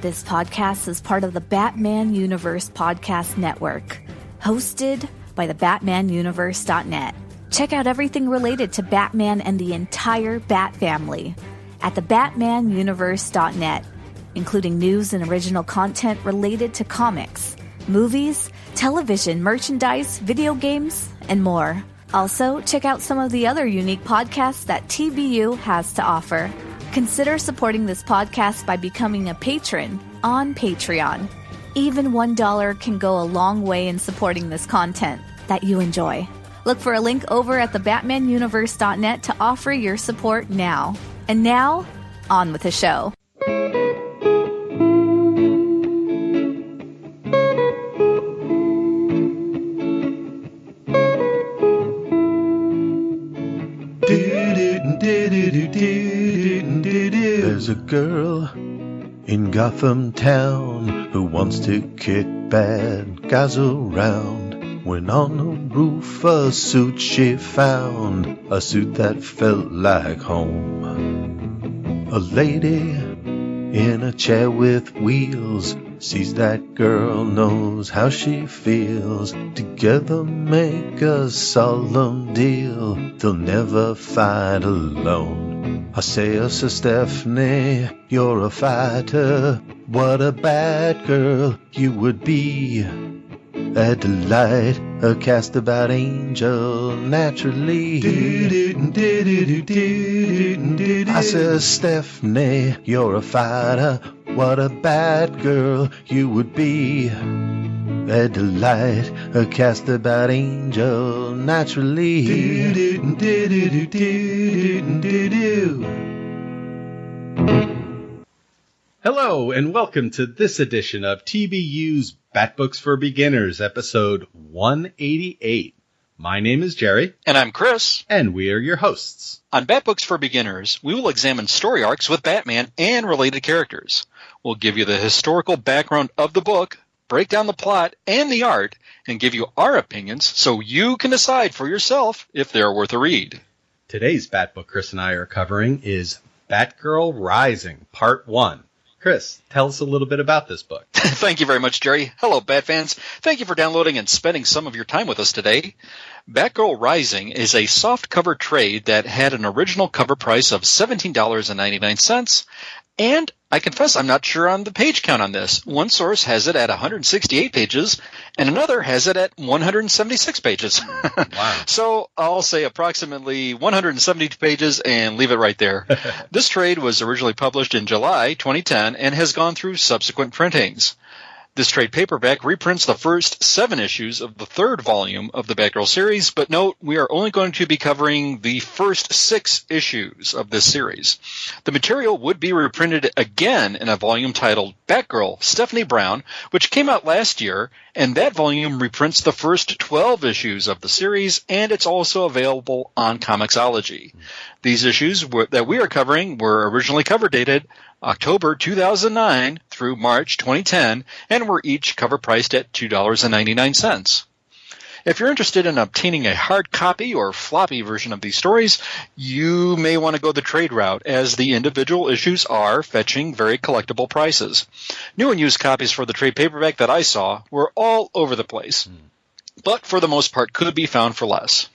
This podcast is part of the Batman Universe Podcast Network, hosted by the BatmanUniverse.net. Check out everything related to Batman and the entire Bat family at the BatmanUniverse.net, including news and original content related to comics, movies, television, merchandise, video games, and more. Also, check out some of the other unique podcasts that TBU has to offer. Consider supporting this podcast by becoming a patron on Patreon. Even $1 can go a long way in supporting this content that you enjoy. Look for a link over at the BatmanUniverse.net to offer your support now. And now, on with the show. There's a girl in Gotham town who wants to kick bad guys around. When on the roof a suit she found, a suit that felt like home. A lady in a chair with wheels sees that girl, knows how she feels. Together make a solemn deal, they'll never fight alone. I say, Sir Stephanie, you're a fighter. What a bad girl you would be. A delight, a cast about angel naturally. I say, Stephanie, you're a fighter. What a bad girl you would be. A delight, a cast about angel naturally. Hello, and welcome to this edition of TBU's Bat Books for Beginners, episode 188. My name is Gerry. And I'm Chris. And we are your hosts. On Bat Books for Beginners, we will examine story arcs with Batman and related characters. We'll give you the historical background of the book, break down the plot and the art, and give you our opinions so you can decide for yourself if they're worth a read. Today's Bat Book Chris and I are covering is Batgirl Rising, Part 1. Chris, tell us a little bit about this book. Thank you very much, Gerry. Hello, Bat fans. Thank you for downloading and spending some of your time with us today. Batgirl Rising is a softcover trade that had an original cover price of $17.99, and I confess I'm not sure on the page count on this. One source has it at 168 pages, and another has it at 176 pages. Wow. So I'll say approximately 172 pages and leave it right there. This trade was originally published in July 2010 and has gone through subsequent printings. This trade paperback reprints the first 7 issues of the 3rd volume of the Batgirl series, but note, we are only going to be covering the first 6 issues of this series. The material would be reprinted again in a volume titled Batgirl, Stephanie Brown, which came out last year, and that volume reprints the first 12 issues of the series, and it's also available on Comixology. These issues that we are covering were originally cover dated October 2009 through March 2010, and were each cover priced at $2.99. If you're interested in obtaining a hard copy or floppy version of these stories, you may want to go the trade route, as the individual issues are fetching very collectible prices. New and used copies for the trade paperback that I saw were all over the place, but for the most part could be found for less.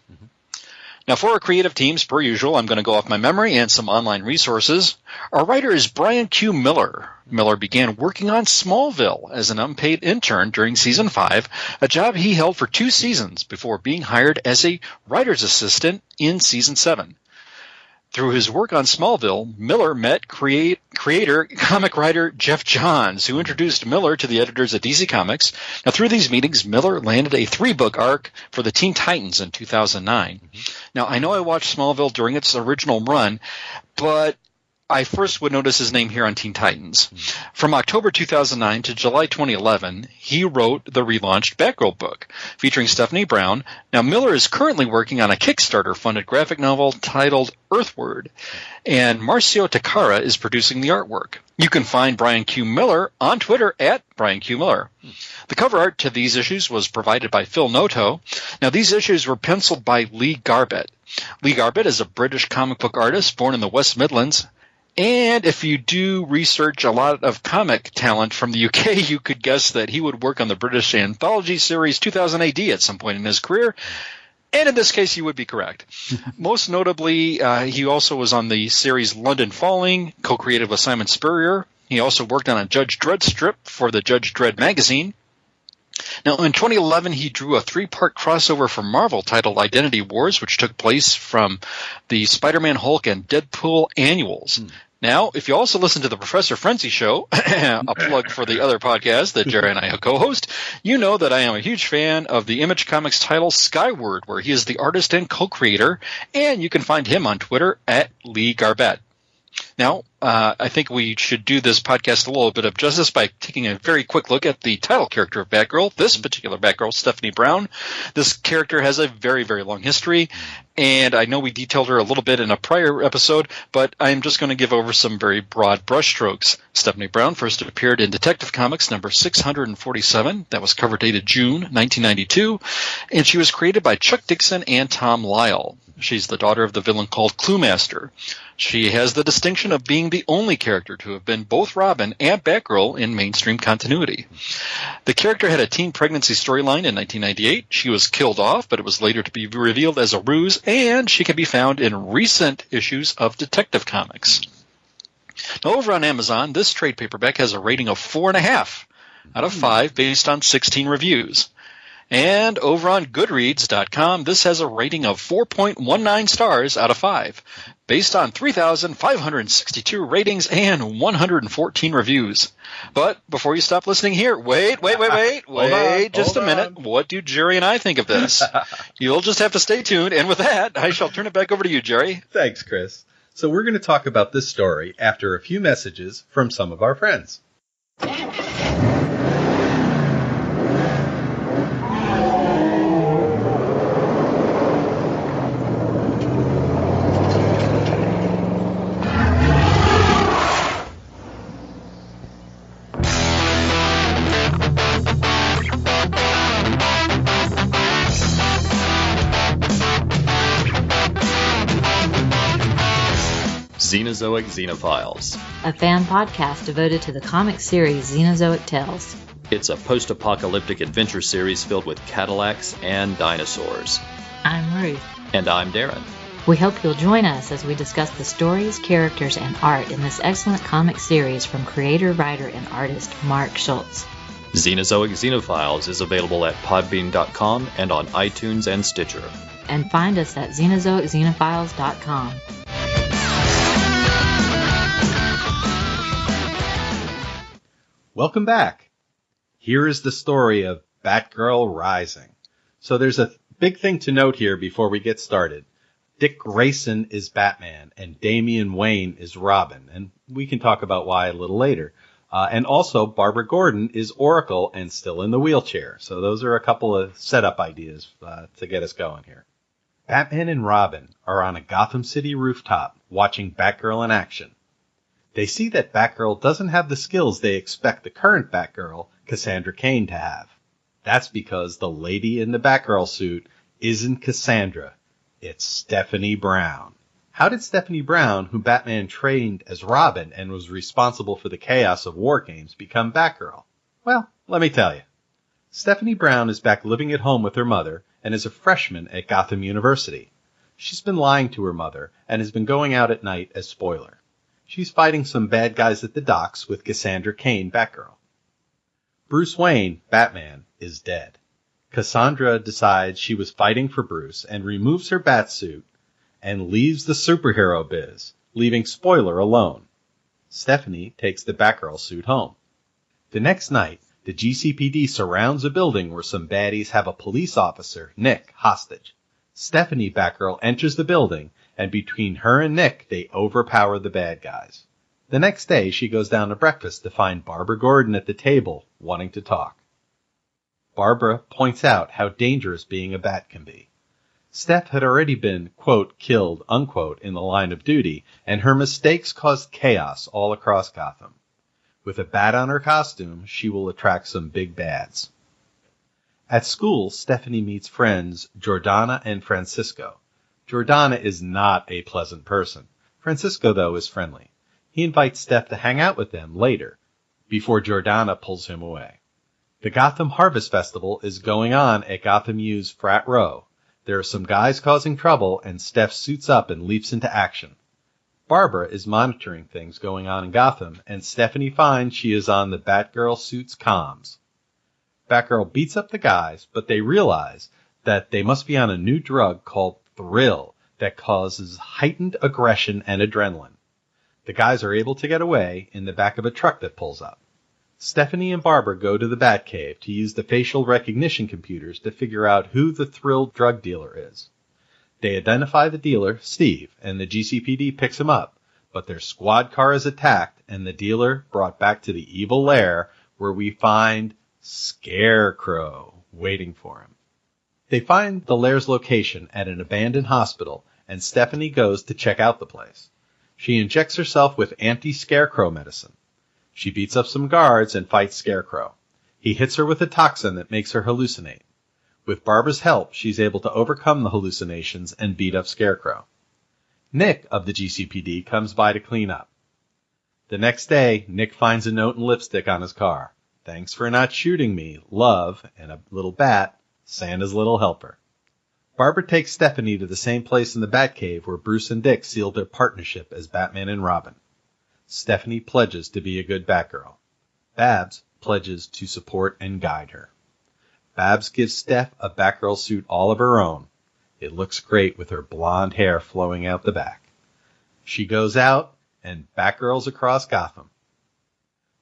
Now, for our creative teams, per usual, I'm going to go off my memory and some online resources. Our writer is Brian Q. Miller. Miller began working on Smallville as an unpaid intern during Season 5, a job he held for 2 seasons before being hired as a writer's assistant in Season 7. Through his work on Smallville, Miller met creator, comic writer Jeff Johns, who introduced Miller to the editors at DC Comics. Now, through these meetings, Miller landed a 3-book arc for the Teen Titans in 2009. Now, I know I watched Smallville during its original run, but I first would notice his name here on Teen Titans. From October 2009 to July 2011, he wrote the relaunched Batgirl book, featuring Stephanie Brown. Now, Miller is currently working on a Kickstarter-funded graphic novel titled Earthward, and Marcio Takara is producing the artwork. You can find Brian Q. Miller on Twitter at Brian Q. Miller. The cover art to these issues was provided by Phil Noto. Now, these issues were penciled by Lee Garbett. Lee Garbett is a British comic book artist born in the West Midlands. And if you do research a lot of comic talent from the UK, you could guess that he would work on the British anthology series 2000 AD at some point in his career. And in this case, you would be correct. Most notably, he also was on the series London Falling, co-created with Simon Spurrier. He also worked on a Judge Dredd strip for the Judge Dredd magazine. Now, in 2011, he drew a 3-part crossover for Marvel titled Identity Wars, which took place from the Spider-Man, Hulk, and Deadpool annuals. Now, if you also listen to the Professor Frenzy Show, a plug for the other podcast that Gerry and I co-host, you know that I am a huge fan of the Image Comics title Skyward, where he is the artist and co-creator, and you can find him on Twitter at Lee Garbett. Now, I think we should do this podcast a little bit of justice by taking a very quick look at the title character of Batgirl, this particular Batgirl, Stephanie Brown. This character has a very, very long history, and I know we detailed her a little bit in a prior episode, but I'm just going to give over some very broad brushstrokes. Stephanie Brown first appeared in Detective Comics number 647. That was cover dated June 1992, and she was created by Chuck Dixon and Tom Lyle. She's the daughter of the villain called Cluemaster. She has the distinction of being the only character to have been both Robin and Batgirl in mainstream continuity. The character had a teen pregnancy storyline in 1998. She was killed off, but it was later to be revealed as a ruse, and she can be found in recent issues of Detective Comics. Now, over on Amazon, this trade paperback has a rating of 4.5 out of 5 based on 16 reviews. And over on Goodreads.com, this has a rating of 4.19 stars out of 5, based on 3,562 ratings and 114 reviews. But before you stop listening here, wait just a minute. What do Gerry and I think of this? You'll just have to stay tuned. And with that, I shall turn it back over to you, Gerry. Thanks, Chris. So we're going to talk about this story after a few messages from some of our friends. Xenozoic Xenophiles. A fan podcast devoted to the comic series Xenozoic Tales. It's a post-apocalyptic adventure series filled with Cadillacs and dinosaurs. I'm Ruth. And I'm Darren. We hope you'll join us as we discuss the stories, characters, and art in this excellent comic series from creator, writer, and artist Mark Schultz. Xenozoic Xenophiles is available at podbean.com and on iTunes and Stitcher. And find us at xenozoicxenophiles.com. Welcome back. Here is the story of Batgirl Rising. So there's a big thing to note here before we get started. Dick Grayson is Batman and Damian Wayne is Robin, and we can talk about why a little later. And also Barbara Gordon is Oracle and still in the wheelchair. So those are a couple of setup ideas to get us going here. Batman and Robin are on a Gotham City rooftop watching Batgirl in action. They see that Batgirl doesn't have the skills they expect the current Batgirl, Cassandra Cain, to have. That's because the lady in the Batgirl suit isn't Cassandra. It's Stephanie Brown. How did Stephanie Brown, who Batman trained as Robin and was responsible for the chaos of War Games, become Batgirl? Well, let me tell you. Stephanie Brown is back living at home with her mother and is a freshman at Gotham University. She's been lying to her mother and has been going out at night as Spoiler. She's fighting some bad guys at the docks with Cassandra Cain, Batgirl. Bruce Wayne, Batman, is dead. Cassandra decides she was fighting for Bruce and removes her batsuit and leaves the superhero biz, leaving Spoiler alone. Stephanie takes the Batgirl suit home. The next night, the GCPD surrounds a building where some baddies have a police officer, Nick, hostage. Stephanie, Batgirl, enters the building, and between her and Nick, they overpower the bad guys. The next day, she goes down to breakfast to find Barbara Gordon at the table, wanting to talk. Barbara points out how dangerous being a bat can be. Steph had already been, quote, killed, unquote, in the line of duty, and her mistakes caused chaos all across Gotham. With a bat on her costume, she will attract some big bads. At school, Stephanie meets friends Jordana and Francisco. Jordana is not a pleasant person. Francisco, though, is friendly. He invites Steph to hang out with them later, before Jordana pulls him away. The Gotham Harvest Festival is going on at Gotham U's Frat Row. There are some guys causing trouble, and Steph suits up and leaps into action. Barbara is monitoring things going on in Gotham, and Stephanie finds she is on the Batgirl suit's comms. Batgirl beats up the guys, but they realize that they must be on a new drug called Thrill that causes heightened aggression and adrenaline. The guys are able to get away in the back of a truck that pulls up. Stephanie and Barbara go to the Batcave to use the facial recognition computers to figure out who the Thrill drug dealer is. They identify the dealer, Steve, and the GCPD picks him up, but their squad car is attacked and the dealer brought back to the evil lair where we find Scarecrow waiting for him. They find the lair's location at an abandoned hospital, and Stephanie goes to check out the place. She injects herself with anti-Scarecrow medicine. She beats up some guards and fights Scarecrow. He hits her with a toxin that makes her hallucinate. With Barbara's help, she's able to overcome the hallucinations and beat up Scarecrow. Nick of the GCPD comes by to clean up. The next day, Nick finds a note and lipstick on his car. Thanks for not shooting me, love, and a little bat, Santa's little helper. Barbara takes Stephanie to the same place in the Batcave where Bruce and Dick sealed their partnership as Batman and Robin. Stephanie pledges to be a good Batgirl. Babs pledges to support and guide her. Babs gives Steph a Batgirl suit all of her own. It looks great with her blonde hair flowing out the back. She goes out, and Batgirl's across Gotham.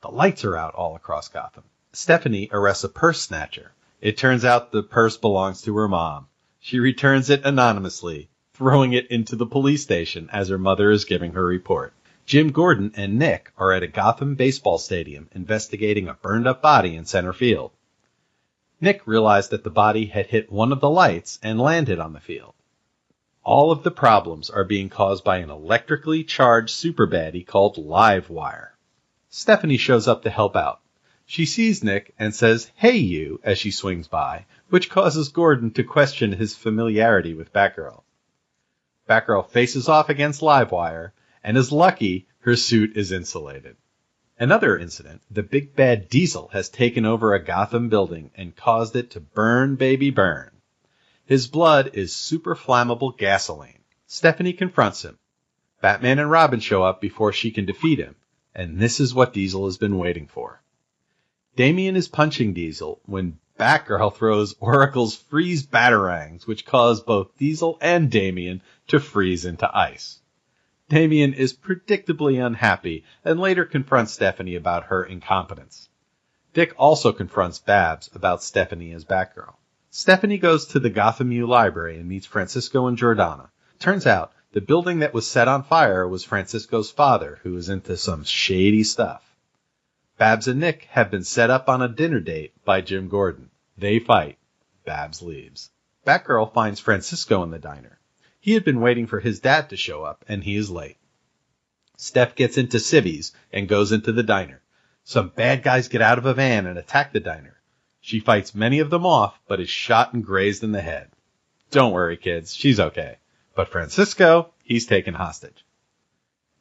The lights are out all across Gotham. Stephanie arrests a purse snatcher. It turns out the purse belongs to her mom. She returns it anonymously, throwing it into the police station as her mother is giving her report. Jim Gordon and Nick are at a Gotham baseball stadium investigating a burned-up body in center field. Nick realized that the body had hit one of the lights and landed on the field. All of the problems are being caused by an electrically charged super baddie called Livewire. Stephanie shows up to help out. She sees Nick and says, "Hey you," as she swings by, which causes Gordon to question his familiarity with Batgirl. Batgirl faces off against Livewire and is lucky her suit is insulated. Another incident, the big bad Diesel has taken over a Gotham building and caused it to burn baby burn. His blood is super flammable gasoline. Stephanie confronts him. Batman and Robin show up before she can defeat him, and this is what Diesel has been waiting for. Damian is punching Diesel when Batgirl throws Oracle's freeze batarangs, which cause both Diesel and Damian to freeze into ice. Damian is predictably unhappy and later confronts Stephanie about her incompetence. Dick also confronts Babs about Stephanie as Batgirl. Stephanie goes to the Gotham U library and meets Francisco and Jordana. Turns out the building that was set on fire was Francisco's father, who is into some shady stuff. Babs and Nick have been set up on a dinner date by Jim Gordon. They fight. Babs leaves. Batgirl finds Francisco in the diner. He had been waiting for his dad to show up, and he is late. Steph gets into civvies and goes into the diner. Some bad guys get out of a van and attack the diner. She fights many of them off, but is shot and grazed in the head. Don't worry, kids, she's okay. But Francisco, he's taken hostage.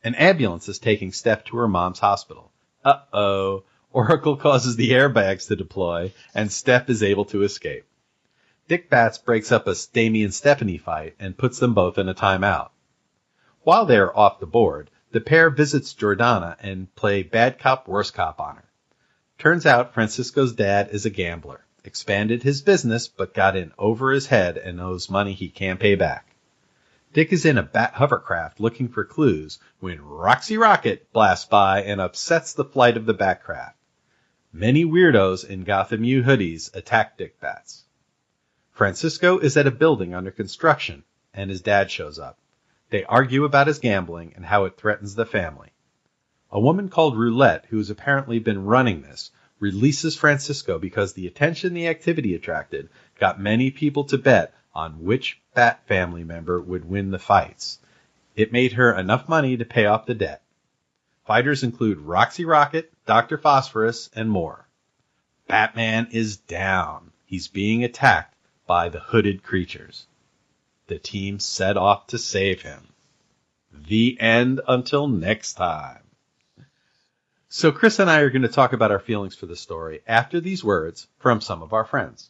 An ambulance is taking Steph to her mom's hospital. Uh-oh. Oracle causes the airbags to deploy, and Steph is able to escape. Dick Bats breaks up a Damian-Stephanie fight and puts them both in a timeout. While they are off the board, the pair visits Jordana and play bad cop, worse cop on her. Turns out Francisco's dad is a gambler, expanded his business but got in over his head and owes money he can't pay back. Dick is in a bat hovercraft looking for clues when Roxy Rocket blasts by and upsets the flight of the Batcraft. Many weirdos in Gotham U hoodies attack Dick Bats. Francisco is at a building under construction, and his dad shows up. They argue about his gambling and how it threatens the family. A woman called Roulette, who has apparently been running this, releases Francisco because the attention the activity attracted got many people to bet on which Bat family member would win the fights. It made her enough money to pay off the debt. Fighters include Roxy Rocket, Dr. Phosphorus, and more. Batman is down. He's being attacked by the hooded creatures. The team set off to save him. The end until next time. So Chris and I are going to talk about our feelings for the story after these words from some of our friends.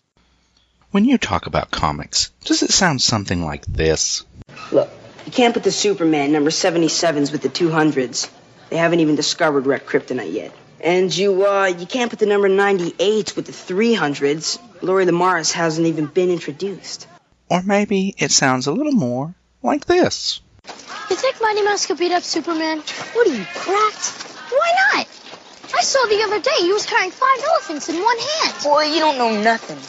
When you talk about comics, does it sound something like this? Look, you can't put the Superman number 77s with the 200s. They haven't even discovered red kryptonite yet. And you can't put the number 98s with the 300s. Laurie Lamaris hasn't even been introduced. Or maybe it sounds a little more like this. You think Mighty Mouse could beat up Superman? What are you, cracked? Why not? I saw the other day he was carrying 5 elephants in one hand. Boy, you don't know nothing.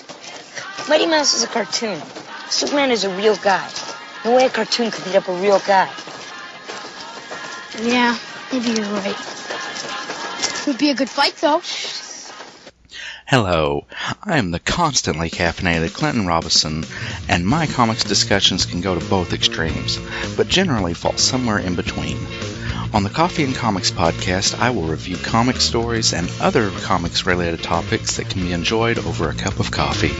Mighty Mouse is a cartoon. Superman is a real guy. No way a cartoon could beat up a real guy. Yeah, maybe you're right. Would be a good fight, though. Hello, I am the constantly caffeinated Clinton Robinson, and my comics discussions can go to both extremes, but generally fall somewhere in between. On the Coffee and Comics podcast, I will review comic stories and other comics-related topics that can be enjoyed over a cup of coffee.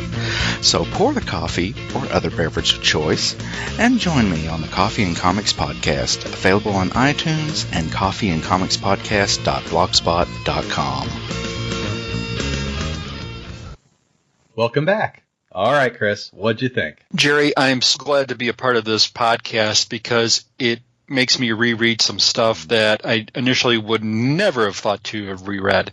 So pour the coffee, or other beverage of choice, and join me on the Coffee and Comics podcast, available on iTunes and coffeeandcomicspodcast.blogspot.com. Welcome back. All right, Chris, what'd you think? Gerry, I'm so glad to be a part of this podcast because it makes me reread some stuff that I initially would never have thought to have reread.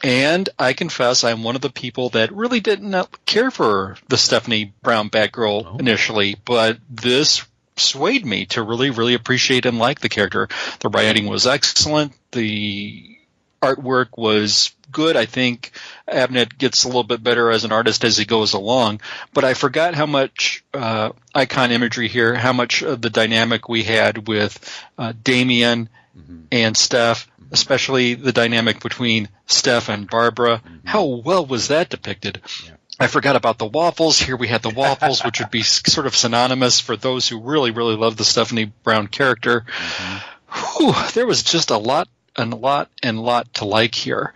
And I confess I'm one of the people that really didn't care for the Stephanie Brown Batgirl initially, but this swayed me to really, really appreciate and like the character. The writing was excellent. The artwork was good. I think Abnett gets a little bit better as an artist as he goes along, but I forgot how much icon imagery here, how much of the dynamic we had with Damian and Steph, especially the dynamic between Steph and Barbara. How well was that depicted? Yeah. I forgot about the waffles. Here we had the waffles, which would be sort of synonymous for those who really, really love the Stephanie Brown character. Whew, there was just a lot to like here.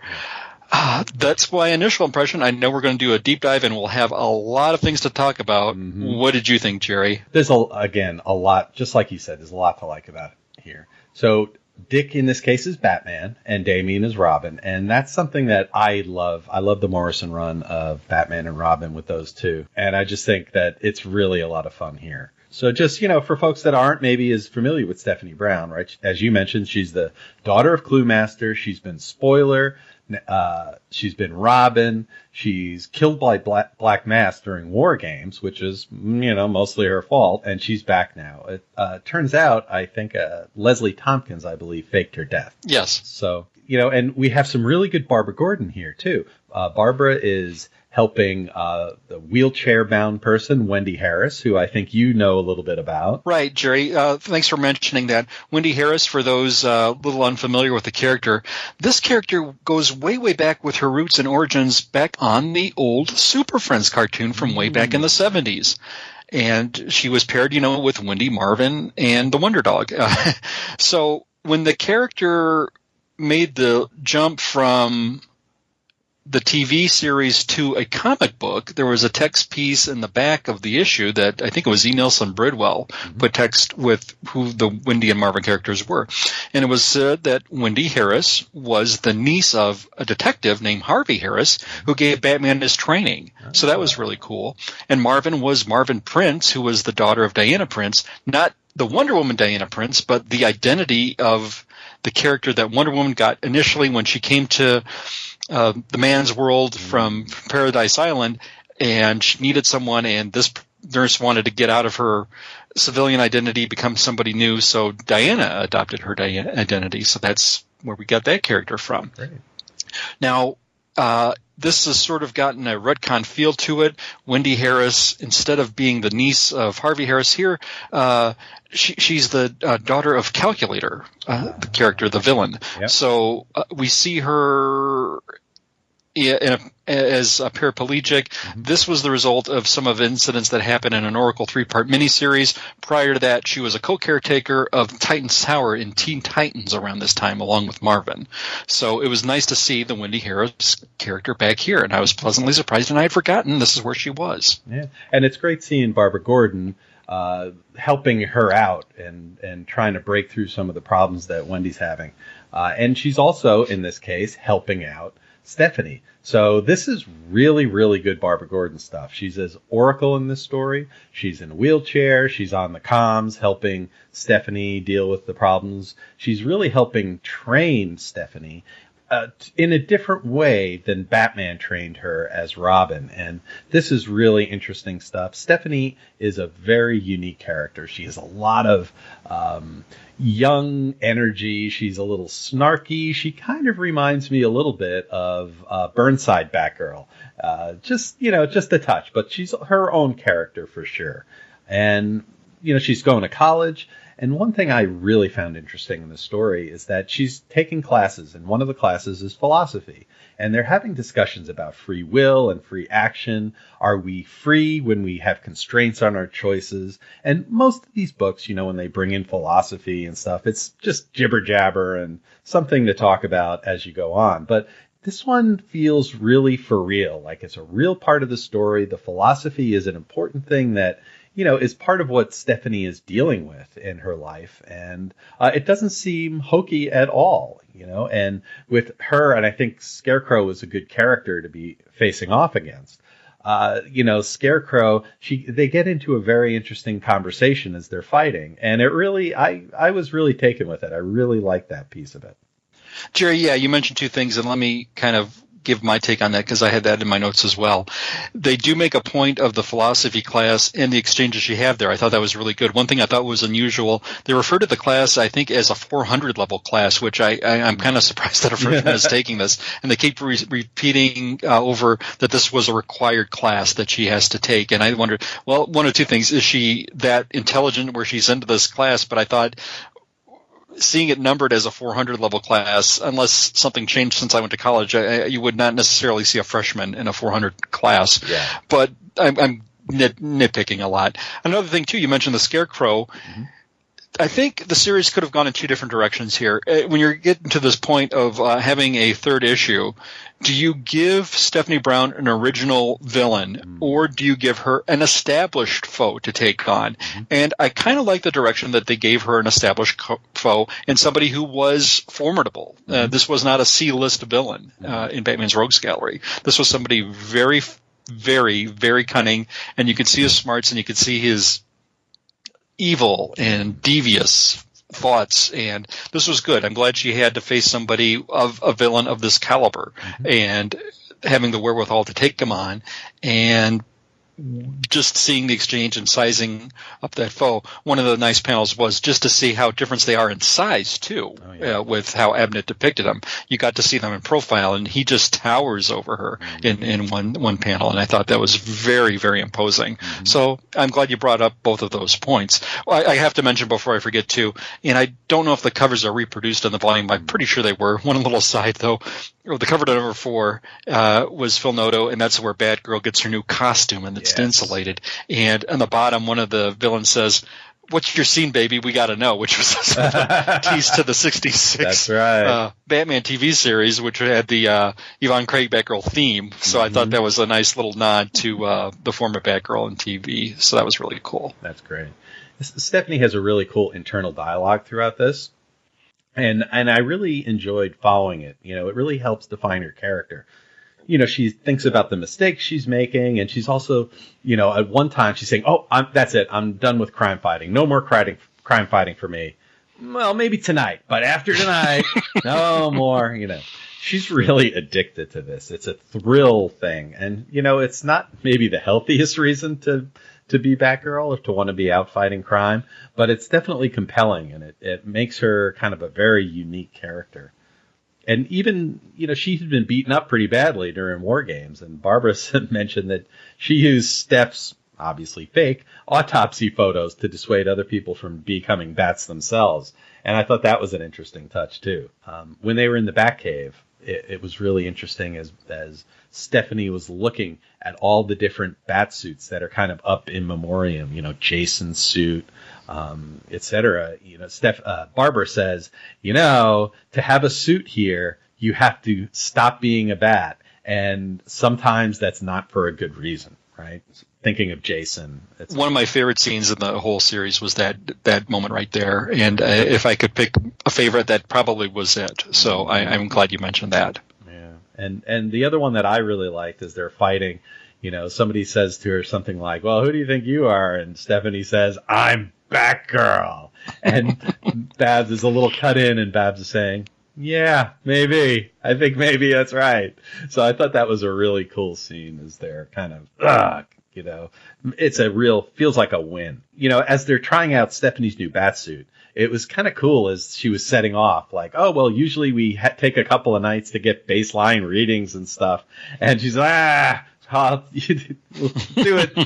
That's my initial impression. I know we're going to do a deep dive, and we'll have a lot of things to talk about. What did you think, Gerry? There's, a lot, just like you said, there's a lot to like about it here. So Dick, in this case, is Batman, and Damian is Robin, and that's something that I love. I love the Morrison run of Batman and Robin with those two, and I just think that it's really a lot of fun here. So just, for folks that aren't maybe as familiar with Stephanie Brown, right? As you mentioned, she's the daughter of Clue Master. She's been Spoiler. She's been Robin. She's killed by Black Mask during War Games, which is, mostly her fault. And she's back now. It turns out, I think, Leslie Tompkins, I believe, faked her death. Yes. So, and we have some really good Barbara Gordon here, too. Barbara is helping the wheelchair-bound person, Wendy Harris, who I think you know a little bit about. Right, Gerry. Thanks for mentioning that. Wendy Harris, for those a little unfamiliar with the character, this character goes way, way back with her roots and origins back on the old Super Friends cartoon from way back in the 70s. And she was paired, with Wendy Marvin and the Wonder Dog. So when the character made the jump from the TV series to a comic book, there was a text piece in the back of the issue that I think it was E. Nelson Bridwell put text with who the Wendy and Marvin characters were. And it was said that Wendy Harris was the niece of a detective named Harvey Harris who gave Batman his training. So that was really cool. And Marvin was Marvin Prince, who was the daughter of Diana Prince, not the Wonder Woman Diana Prince, but the identity of the character that Wonder Woman got initially when she came to the man's world from Paradise Island, and she needed someone, and this nurse wanted to get out of her civilian identity, become somebody new, so Diana adopted her identity. So that's where we got that character from. Great. Now, this has sort of gotten a retcon feel to it. Wendy Harris, instead of being the niece of Harvey Harris here, she's the daughter of Calculator, the character, the villain. Yep. So we see her as a paraplegic. This was the result of some of the incidents that happened in an Oracle 3-part miniseries. Prior to that, she was a co-caretaker of Titan's Tower in Teen Titans around this time, along with Marvin. So it was nice to see the Wendy Harris character back here, and I was pleasantly surprised, and I had forgotten this is where she was. Yeah, and it's great seeing Barbara Gordon helping her out and trying to break through some of the problems that Wendy's having. And she's also, in this case, helping out Stephanie. So this is really, really good Barbara Gordon stuff. She's as Oracle in this story. She's in a wheelchair. She's on the comms helping Stephanie deal with the problems. She's really helping train Stephanie in a different way than Batman trained her as Robin. And this is really interesting stuff. Stephanie is a very unique character. She has a lot of young energy. She's a little snarky. She kind of reminds me a little bit of Burnside Batgirl. Just a touch, but she's her own character for sure. And, she's going to college. And one thing I really found interesting in the story is that she's taking classes, and one of the classes is philosophy. And they're having discussions about free will and free action. Are we free when we have constraints on our choices? And most of these books, when they bring in philosophy and stuff, it's just jibber jabber and something to talk about as you go on. But this one feels really for real, like it's a real part of the story. The philosophy is an important thing that is part of what Stephanie is dealing with in her life. And it doesn't seem hokey at all, and with her, and I think Scarecrow is a good character to be facing off against. Scarecrow, they get into a very interesting conversation as they're fighting. And it really, I was really taken with it. I really liked that piece of it. Gerry, yeah, you mentioned two things, and let me kind of give my take on that because I had that in my notes as well. They do make a point of the philosophy class and the exchanges you have there. I thought that was really good. One thing I thought was unusual, they refer to the class, I think, as a 400 level class, which I'm kind of surprised that a freshman is taking this. And they keep repeating over that this was a required class that she has to take. And I wondered, well, one of two things. Is she that intelligent where she's into this class? But I thought, seeing it numbered as a 400 level class, unless something changed since I went to college, you would not necessarily see a freshman in a 400 class. Yeah. But I'm nitpicking a lot. Another thing, too, you mentioned the Scarecrow. Mm-hmm. I think the series could have gone in two different directions here. When you're getting to this point of having a third issue, do you give Stephanie Brown an original villain, or do you give her an established foe to take on? Mm-hmm. And I kind of like the direction that they gave her an established foe and somebody who was formidable. This was not a C-list villain in Batman's Rogues Gallery. This was somebody very, very, very cunning, and you could see his smarts and you could see his evil and devious thoughts, and this was good. I'm glad she had to face somebody of a villain of this caliber, and having the wherewithal to take them on, and just seeing the exchange and sizing up that foe. One of the nice panels was just to see how different they are in size too, with how Abnett depicted them. You got to see them in profile, and he just towers over her in one panel, and I thought that was very, very imposing. So I'm glad you brought up both of those points. I have to mention before I forget too, and I don't know if the covers are reproduced on the volume. I'm pretty sure they were. One little side though, the cover to number 4 was Phil Noto, and that's where Batgirl gets her new costume, and it's insulated. And on the bottom, one of the villains says, "What's your scene, baby? We got to know," which was a tease to the 66 That's right. Batman TV series, which had the Yvonne Craig Batgirl theme. So I thought that was a nice little nod to the former Batgirl in TV. So that was really cool. That's great. Stephanie has a really cool internal dialogue throughout this. And I really enjoyed following it. It really helps define her character. She thinks about the mistakes she's making, and she's also, at one time she's saying, "Oh, that's it. I'm done with crime fighting. No more crime fighting for me. Well, maybe tonight, but after tonight, no more." She's really addicted to this. It's a thrill thing, and it's not maybe the healthiest reason to be Batgirl or to want to be out fighting crime, but it's definitely compelling, and it makes her kind of a very unique character. And even, she had been beaten up pretty badly during War Games, and Barbara mentioned that she used Steph's, obviously fake, autopsy photos to dissuade other people from becoming bats themselves. And I thought that was an interesting touch, too. When they were in the Batcave, it was really interesting as Stephanie was looking at all the different bat suits that are kind of up in memoriam, Jason's suit, etc. Barbara says, to have a suit here, you have to stop being a bat. And sometimes that's not for a good reason, right? thinking of Jason. One of my favorite scenes in the whole series was that moment right there. And if I could pick a favorite, that probably was it. So I'm glad you mentioned that. Yeah. And the other one that I really liked is they're fighting. Somebody says to her something like, well, who do you think you are? And Stephanie says, I'm Batgirl. And Babs is a little cut in, and Babs is saying, yeah, maybe. I think maybe that's right. So I thought that was a really cool scene as they're kind of, it's feels like a win. As they're trying out Stephanie's new batsuit, it was kind of cool as she was setting off, like, oh, well, usually we take a couple of nights to get baseline readings and stuff. And she's like, we'll do it.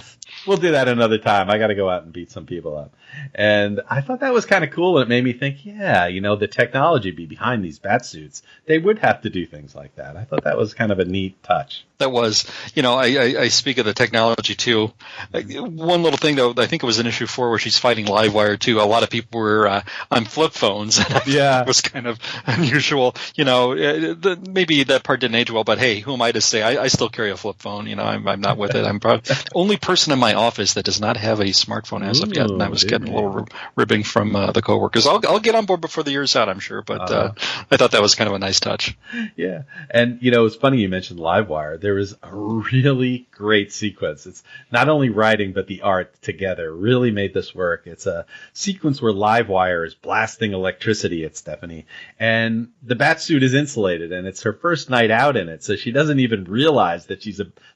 We'll do that another time. I got to go out and beat some people up. And I thought that was kind of cool. And it made me think, the technology behind these bat suits. They would have to do things like that. I thought that was kind of a neat touch. That was, I speak of the technology too. One little thing though, I think it was in issue 4 where she's fighting Livewire too. A lot of people were on flip phones. Yeah, it was kind of unusual. Maybe that part didn't age well, but hey, who am I to say? I still carry a flip phone. I'm not with it. I'm probably the only person in my office that does not have a smartphone as of yet. And I was getting a little ribbing from the coworkers. I'll get on board before the year's out, I'm sure. But I thought that was kind of a nice touch. Yeah, and it's funny you mentioned Livewire. There was a really great sequence. It's not only writing, but the art together really made this work. It's a sequence where Livewire is blasting electricity at Stephanie, and the batsuit is insulated, and it's her first night out in it, so she doesn't even realize that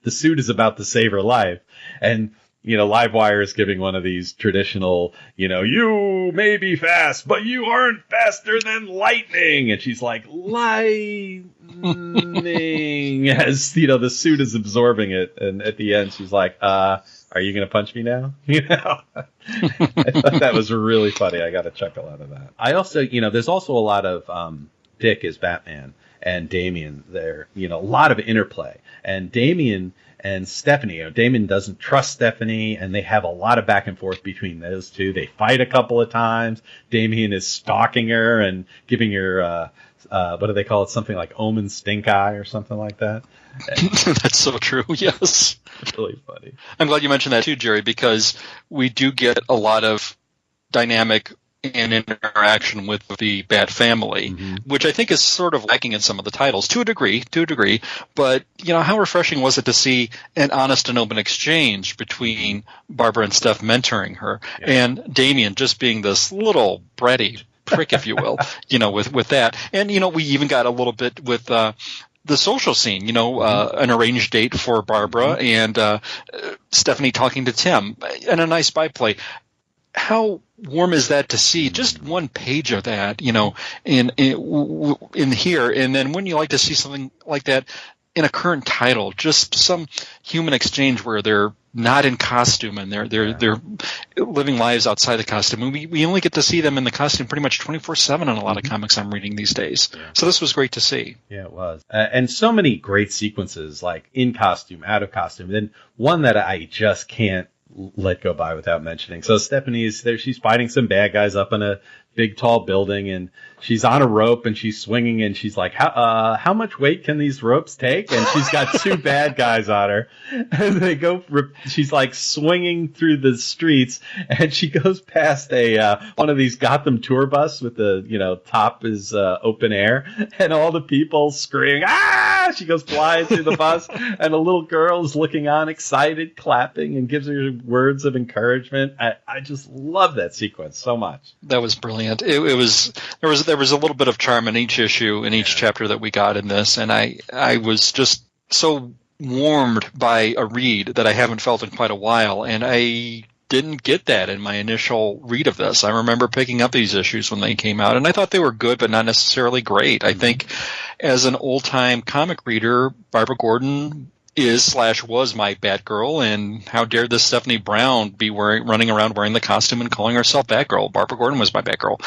the suit is about to save her life. And Livewire is giving one of these traditional, you may be fast, but you aren't faster than lightning. And she's like, lightning, as, the suit is absorbing it. And at the end, she's like, are you going to punch me now? I thought that was really funny. I got a chuckle out of that. I also, there's also a lot of Dick as Batman and Damian there, a lot of interplay. And Damian and Stephanie, Damon doesn't trust Stephanie, and they have a lot of back and forth between those two. They fight a couple of times. Damian is stalking her and giving her, what do they call it? Something like omen stink eye or something like that. That's so true, yes. Really funny. I'm glad you mentioned that too, Jerry, because we do get a lot of dynamic and interaction with the Bat family, which I think is sort of lacking in some of the titles to a degree. But, how refreshing was it to see an honest and open exchange between Barbara and Steph mentoring her, and Damian just being this little bratty prick, if you will, with that. And, we even got a little bit with the social scene, an arranged date for Barbara and Stephanie talking to Tim, and a nice byplay. How warm is that to see just one page of that, in here, and then wouldn't you like to see something like that in a current title? Just some human exchange where they're not in costume and they're living lives outside the costume. And we only get to see them in the costume pretty much 24/7 in a lot of comics I'm reading these days. Yeah. So this was great to see. Yeah, it was, and so many great sequences, like in costume, out of costume. Then one that I just can't let go by without mentioning. So Stephanie's there. She's fighting some bad guys up in a big, tall building, and she's on a rope and she's swinging, and she's like, how much weight can these ropes take? And she's got two bad guys on her, and they go, she's like swinging through the streets, and she goes past one of these Gotham tour bus with the, top is open air, and all the people screaming, ah! She goes flying through the bus, and a little girl is looking on, excited, clapping, and gives her words of encouragement. I just love that sequence so much. That was brilliant. It was there was a little bit of charm in each issue, in each chapter that we got in this, and I was just so warmed by a read that I haven't felt in quite a while, and I didn't get that in my initial read of this. I remember picking up these issues when they came out, and I thought they were good, but not necessarily great. I think as an old-time comic reader, Barbara Gordon was my Batgirl, and how dare this Stephanie Brown be running around wearing the costume and calling herself Batgirl. Barbara Gordon was my Batgirl.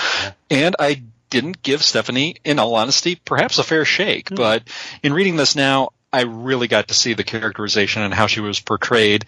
And I didn't give Stephanie, in all honesty, perhaps a fair shake, but in reading this now, I really got to see the characterization and how she was portrayed,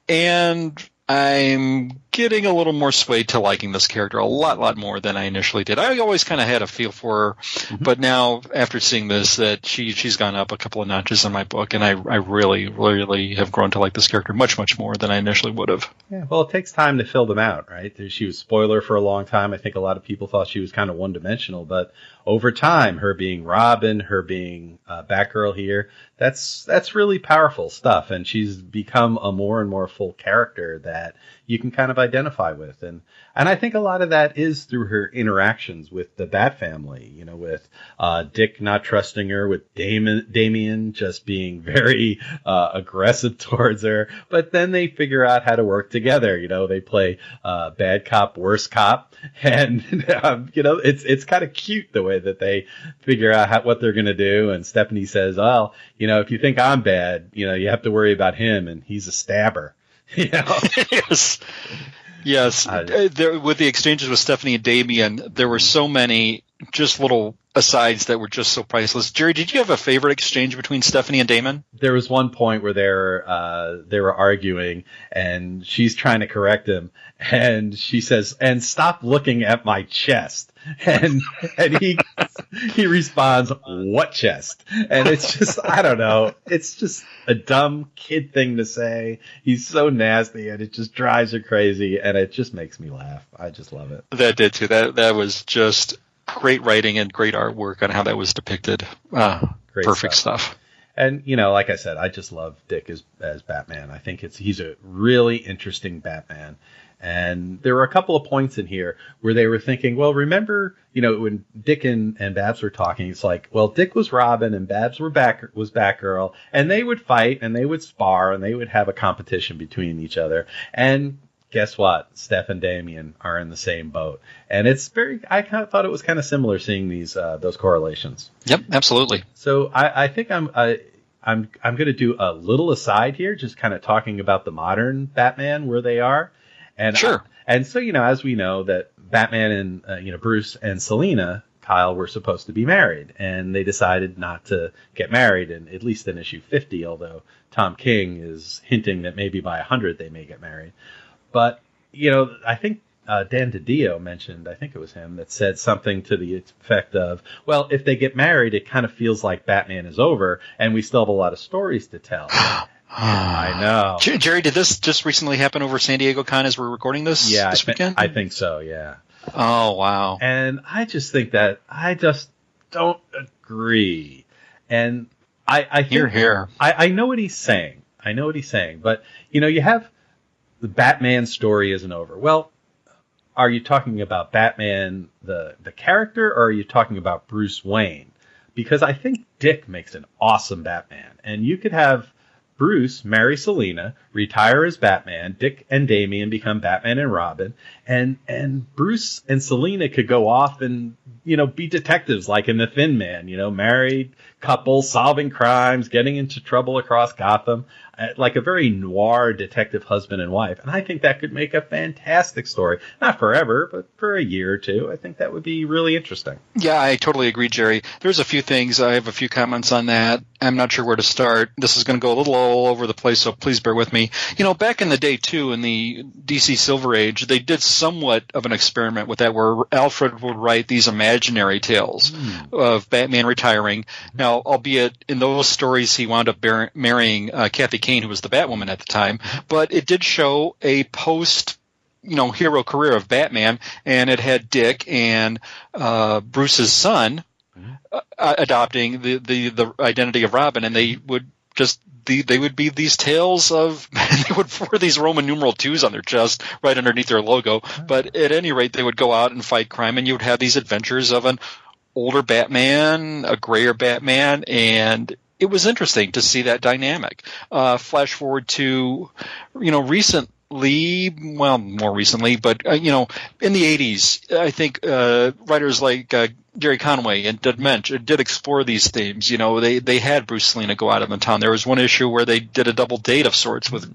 and I'm getting a little more swayed to liking this character a lot more than I initially did. I always kind of had a feel for her, but now after seeing this, that she's gone up a couple of notches in my book, and I really have grown to like this character much more than I initially would have. Yeah, well, it takes time to fill them out, right? She was spoiler for a long time. I think a lot of people thought she was kind of one-dimensional, but over time, her being Robin, her being Batgirl here, that's really powerful stuff, and she's become a more and more full character that you can kind of identify with. And I think a lot of that is through her interactions with the Bat family, you know, with Dick not trusting her, with Damian just being very aggressive towards her. But then they figure out how to work together. You know, they play bad cop, worse cop. And, you know, it's kind of cute the way that they figure out what they're going to do. And Stephanie says, well, you know, if you think I'm bad, you know, you have to worry about him, and he's a stabber. You know? Yes. There, with the exchanges with Stephanie and Damian, there were so many just little asides that were just so priceless. Gerry, did you have a favorite exchange between Stephanie and Damon? There was one point where they were arguing, and she's trying to correct him, and she says, "And stop looking at my chest." And he responds, "What chest?" And it's just, I don't know. It's just a dumb kid thing to say. He's so nasty, and it just drives her crazy, and it just makes me laugh. I just love it. That did too. That was just great writing and great artwork on how that was depicted. Great perfect stuff. And, you know, like I said, I just love Dick as Batman. I think he's a really interesting Batman. And there were a couple of points in here where they were thinking, well, remember, you know, when Dick and Babs were talking, it's like, well, Dick was Robin and Babs was Batgirl, and they would fight and they would spar and they would have a competition between each other. And guess what? Steph and Damian are in the same boat. And it's I kind of thought it was kind of similar seeing those correlations. Yep, absolutely. So I think I'm going to do a little aside here, just kind of talking about the modern Batman, where they are. And sure. And so, you know, as we know that Batman and, you know, Bruce and Selina Kyle were supposed to be married, and they decided not to get married, and at least in issue 50, although Tom King is hinting that maybe by 100 they may get married. But, you know, I think Dan DiDio mentioned, I think it was him, that said something to the effect of, well, if they get married, it kind of feels like Batman is over, and we still have a lot of stories to tell. I know. Gerry, did this just recently happen over San Diego Con as we're recording this this weekend? I think so, yeah. Oh, wow. And I just think that I just don't agree. And I think here. I know what he's saying. But, you know, you have the Batman story isn't over. Well, are you talking about Batman, the character, or are you talking about Bruce Wayne? Because I think Dick makes an awesome Batman. And you could have Bruce marry Selina, retire as Batman, Dick and Damian become Batman and Robin, and Bruce and Selina could go off and, you know, be detectives like in The Thin Man, you know, married couple, solving crimes, getting into trouble across Gotham, like a very noir detective husband and wife. And I think that could make a fantastic story. Not forever, but for a year or two. I think that would be really interesting. Yeah, I totally agree, Gerry. There's a few things. I have a few comments on that. I'm not sure where to start. This is going to go a little all over the place, so please bear with me. You know, back in the day, too, in the DC Silver Age, they did somewhat of an experiment with that, where Alfred would write these imaginary tales of Batman retiring. Now, albeit in those stories he wound up marrying Kathy Kane, who was the Batwoman at the time, but it did show a hero career of Batman, and it had Dick and Bruce's son adopting the identity of Robin, and they would be these tales of they would wear these Roman numeral 2s on their chest right underneath their logo, but at any rate they would go out and fight crime, and you would have these adventures of an older Batman, a grayer Batman, and it was interesting to see that dynamic. Flash forward to, more recently, but, in the 80s, I think writers like Gary Conway and Dud Mensch did explore these themes. You know, they had Bruce Selina go out of the town. There was one issue where they did a double date of sorts with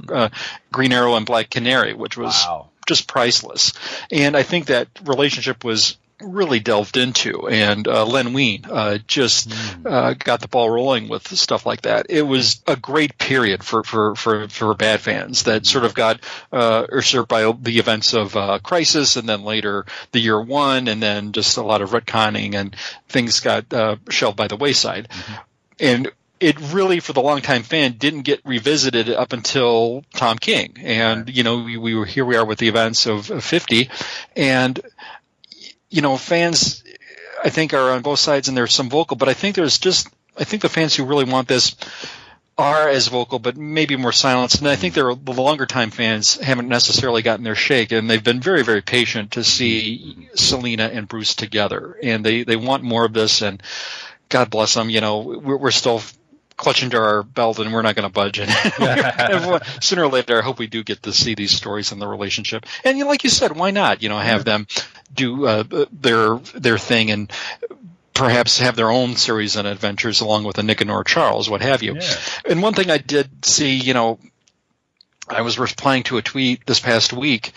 Green Arrow and Black Canary, which was just priceless. And I think that relationship was really delved into, and Len Wein got the ball rolling with stuff like that. It was a great period for Bat fans that sort of got usurped by the events of Crisis, and then later the Year One, and then just a lot of retconning, and things got shelved by the wayside. And it really, for the longtime fan, didn't get revisited up until Tom King. And, we were here we are with the events of 50, and fans, I think, are on both sides, and there's some vocal, but I think the fans who really want this are as vocal, but maybe more silenced. And I think the longer time fans haven't necessarily gotten their shake, and they've been very, very patient to see Selina and Bruce together. And they want more of this, and God bless them. We're still clutching to our belt, and we're not going to budge. And sooner or later, I hope we do get to see these stories and the relationship. And like you said, why not? Have them do their thing, and perhaps have their own series and adventures along with a Nick and Nora Charles, what have you. Yeah. And one thing I did see, I was replying to a tweet this past week,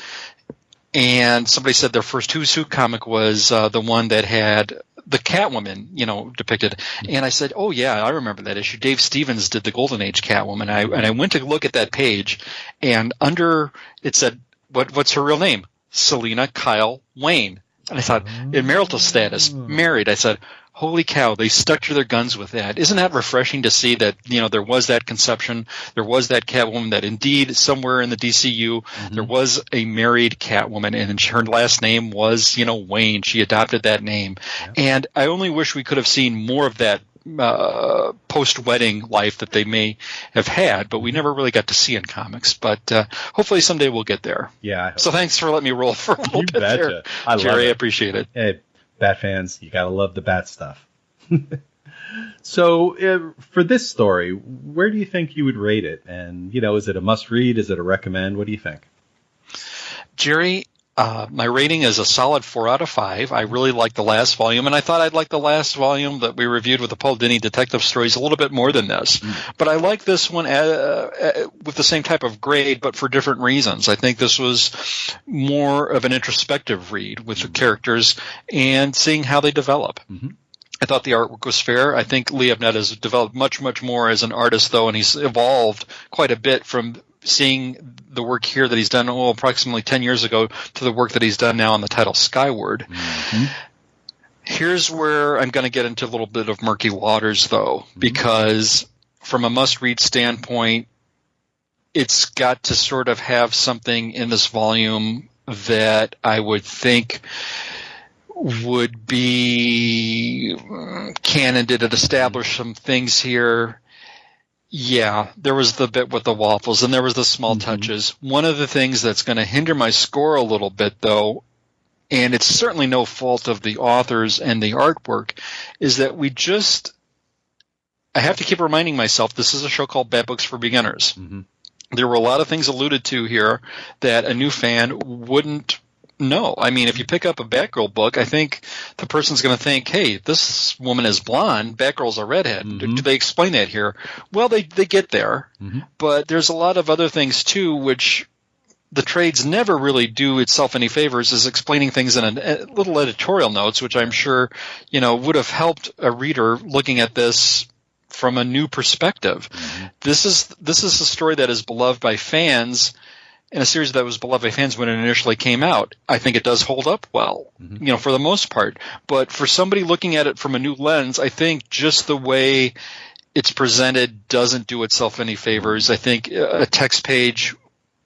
and somebody said their first Who's Who comic was the one that had the Catwoman, depicted. And I said, oh yeah, I remember that issue. Dave Stevens did the Golden Age Catwoman. And I went to look at that page, and under it said, what's her real name? Selina Kyle Wayne. And I thought, in marital status, married. I said, holy cow, they stuck to their guns with that. Isn't that refreshing to see that, there was that conception, there was that Catwoman, that indeed somewhere in the DCU there was a married Catwoman, and her last name was, Wayne. She adopted that name. Yeah. And I only wish we could have seen more of that post-wedding life that they may have had, but we never really got to see in comics. But hopefully someday we'll get there. Yeah. So thanks for letting me roll for a little bit there. I love Gerry, it. I appreciate it. Hey, Bat fans, you gotta love the Bat stuff. So for this story, where do you think you would rate it? And, is it a must-read? Is it a recommend? What do you think? Gerry, my rating is a solid 4 out of 5. I really like the last volume, and I thought I'd like the last volume that we reviewed with the Paul Dini detective stories a little bit more than this. But I like this one with the same type of grade, but for different reasons. I think this was more of an introspective read with the characters and seeing how they develop. I thought the artwork was fair. I think Lee Abnett has developed much, much more as an artist, though, and he's evolved quite a bit from seeing the work here that he's done approximately 10 years ago to the work that he's done now on the title Skyward. Here's where I'm going to get into a little bit of murky waters, though, because from a must-read standpoint, it's got to sort of have something in this volume that I would think would be canon. Did it establish some things here? Yeah, there was the bit with the waffles, and there was the small touches. One of the things that's going to hinder my score a little bit, though, and it's certainly no fault of the authors and the artwork, is that I have to keep reminding myself this is a show called Bad Books for Beginners. There were a lot of things alluded to here that a new fan wouldn't know. I mean, if you pick up a Batgirl book, I think the person's going to think, hey, this woman is blonde, Batgirl's a redhead. Do they explain that here? Well, they get there, but there's a lot of other things, too, which the trades never really do itself any favors, is explaining things in a little editorial notes, which I'm sure, would have helped a reader looking at this from a new perspective. This is a story that is beloved by fans, in a series that was beloved by fans when it initially came out. I think it does hold up well, for the most part. But for somebody looking at it from a new lens, I think just the way it's presented doesn't do itself any favors. I think a text page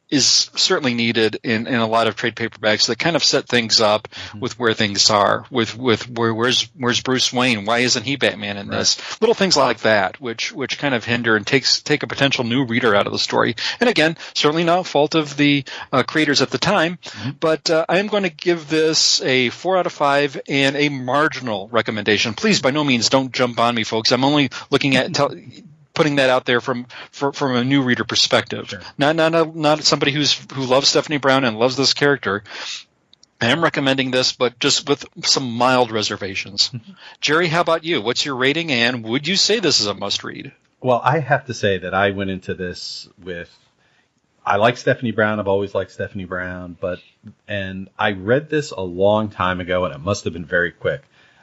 is certainly needed in a lot of trade paperbacks that kind of set things up with where things are, with where's Bruce Wayne? Why isn't he Batman in this? Little things like that, which kind of hinder and take a potential new reader out of the story. And again, certainly not fault of the creators at the time, but I am going to give this a 4 out of 5 and a marginal recommendation. Please, by no means, don't jump on me, folks. I'm only looking at putting that out there from a new reader perspective. Sure. Not somebody who loves Stephanie Brown and loves this character. I am recommending this, but just with some mild reservations. Gerry, how about you? What's your rating, and would you say this is a must-read? Well, I have to say that I went into this with I like Stephanie Brown. I've always liked Stephanie Brown, and I read this a long time ago, and it must have been very quick,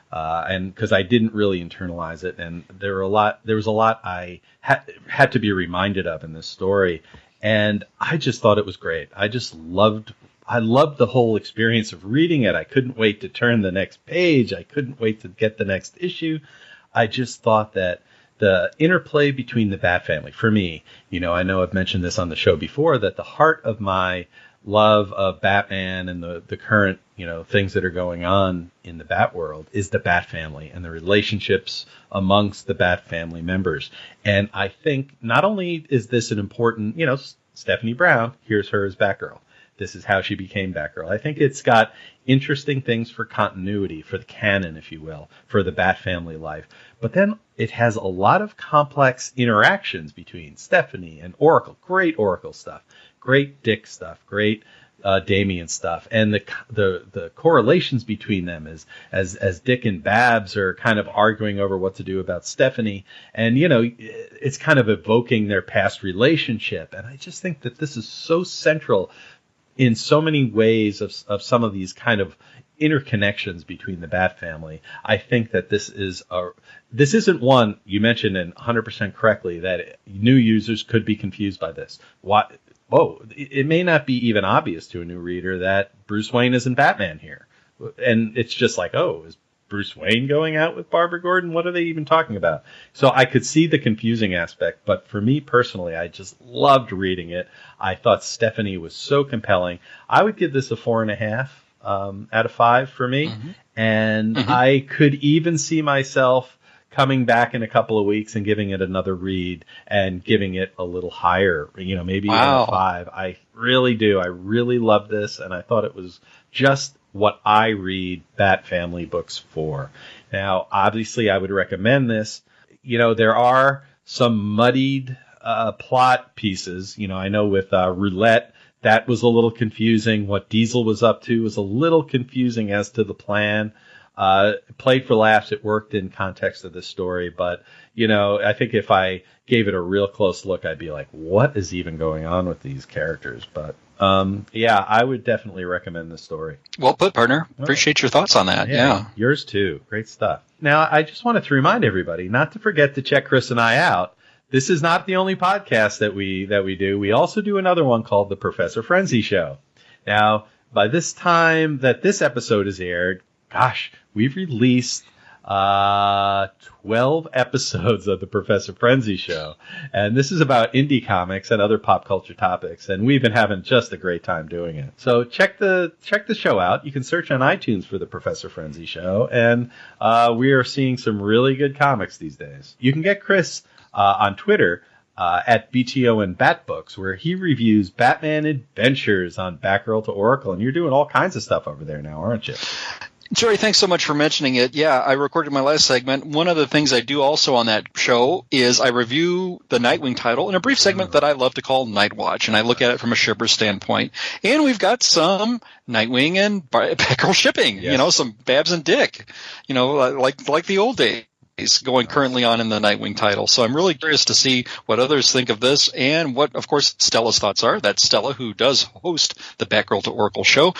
and because I didn't really internalize it, and there was a lot I had to be reminded of in this story, and I just thought it was great. I loved the whole experience of reading it. I couldn't wait to turn the next page. I couldn't wait to get the next issue. I just thought that the interplay between the Bat family, for me, I know I've mentioned this on the show before, that the heart of my love of Batman and the current, things that are going on in the Bat world is the Bat family and the relationships amongst the Bat family members. And I think not only is this an important, Stephanie Brown, here's her as Batgirl. This is how she became Batgirl. I think it's got interesting things for continuity, for the canon, if you will, for the Bat family life. But then it has a lot of complex interactions between Stephanie and Oracle. Great Oracle stuff, great Dick stuff, great Damian stuff, and the correlations between them as Dick and Babs are kind of arguing over what to do about Stephanie, and it's kind of evoking their past relationship. And I just think that this is so central in so many ways of some of these kind of interconnections between the Bat family. I think that this isn't one you mentioned, and 100% correctly, that new users could be confused by this. It may not be even obvious to a new reader that Bruce Wayne isn't Batman here. And it's just like, is Bruce Wayne going out with Barbara Gordon? What are they even talking about? So I could see the confusing aspect, but for me personally, I just loved reading it. I thought Stephanie was so compelling. I would give this a 4.5 out of 5 for me. Mm-hmm. And I could even see myself coming back in a couple of weeks and giving it another read and giving it a little higher, maybe even a 5. I really do. I really love this, and I thought it was just what I read Bat family books for. Now, obviously, I would recommend this. There are some muddied plot pieces. I know with Roulette, that was a little confusing. What Diesel was up to was a little confusing as to the plan. Played for laughs, it worked in context of the story, but I think if I gave it a real close look, I'd be like, what is even going on with these characters? But I would definitely recommend this story. Well put, partner. Appreciate your thoughts on that. Yeah. Yours too. Great stuff. Now, I just wanted to remind everybody not to forget to check Chris and I out. This is not the only podcast that we do. We also do another one called The Professor Frenzy Show. Now, by this time that this episode is aired, gosh, we've released 12 episodes of the Professor Frenzy Show, and this is about indie comics and other pop culture topics, and we've been having just a great time doing it. So check the show out. You can search on iTunes for the Professor Frenzy Show, and we are seeing some really good comics these days. You can get Chris on Twitter at BTO and Batbooks, where he reviews Batman adventures on Batgirl to Oracle, and you're doing all kinds of stuff over there now, aren't you? Jerry, thanks so much for mentioning it. Yeah, I recorded my last segment. One of the things I do also on that show is I review the Nightwing title in a brief segment that I love to call Night Watch, and I look at it from a shipper's standpoint. And we've got some Nightwing and Batgirl shipping, some Babs and Dick, like the old days going currently on in the Nightwing title. So I'm really curious to see what others think of this and what, of course, Stella's thoughts are. That's Stella, who does host the Batgirl to Oracle show.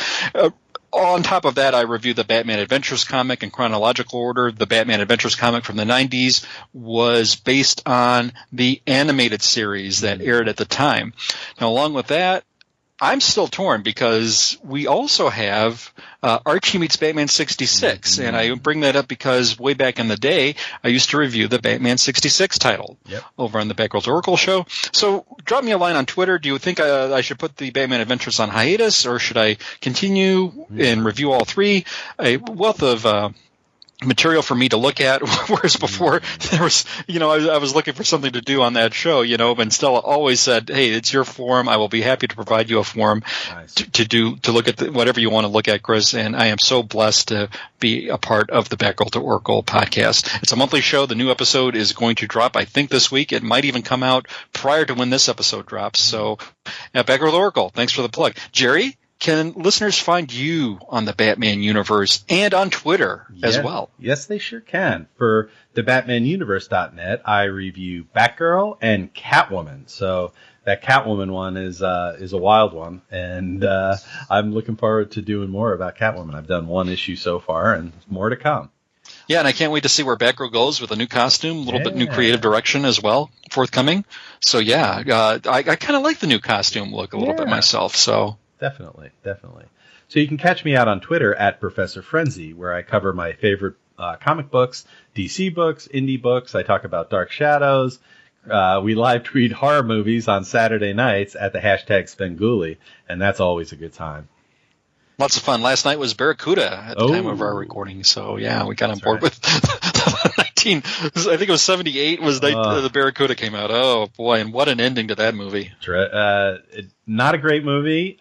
On top of that, I review the Batman Adventures comic in chronological order. The Batman Adventures comic from the 90s was based on the animated series that aired at the time. Now, along with that, I'm still torn because we also have Archie Meets Batman 66, and I bring that up because way back in the day, I used to review the Batman 66 title over on the Batgirl to Oracle show. So drop me a line on Twitter. Do you think I should put the Batman Adventures on hiatus, or should I continue and review all three? A wealth of material for me to look at, whereas before there was, I was looking for something to do on that show, and Stella always said, hey, it's your forum. I will be happy to provide you a forum to look at whatever you want to look at, Chris. And I am so blessed to be a part of the Batgirl to Oracle podcast. It's a monthly show. The new episode is going to drop, I think, this week. It might even come out prior to when this episode drops. So, Batgirl to Oracle, thanks for the plug. Jerry, can listeners find you on the Batman universe and on Twitter as well? Yes, they sure can. For the BatmanUniverse.net, I review Batgirl and Catwoman. So that Catwoman one is a wild one, and I'm looking forward to doing more about Catwoman. I've done one issue so far, and more to come. Yeah, and I can't wait to see where Batgirl goes with a new costume, a little bit new creative direction as well, forthcoming. So yeah, I kind of like the new costume look a little bit myself. So definitely. So you can catch me out on Twitter at Professor Frenzy, where I cover my favorite comic books, DC books, indie books. I talk about Dark Shadows. We live tweet horror movies on Saturday nights at the hashtag Spenguli, and that's always a good time. Lots of fun. Last night was Barracuda at the time of our recording, so yeah, we got on board with 19. I think it was 78 was the Barracuda came out. Oh boy, and what an ending to that movie! Not a great movie,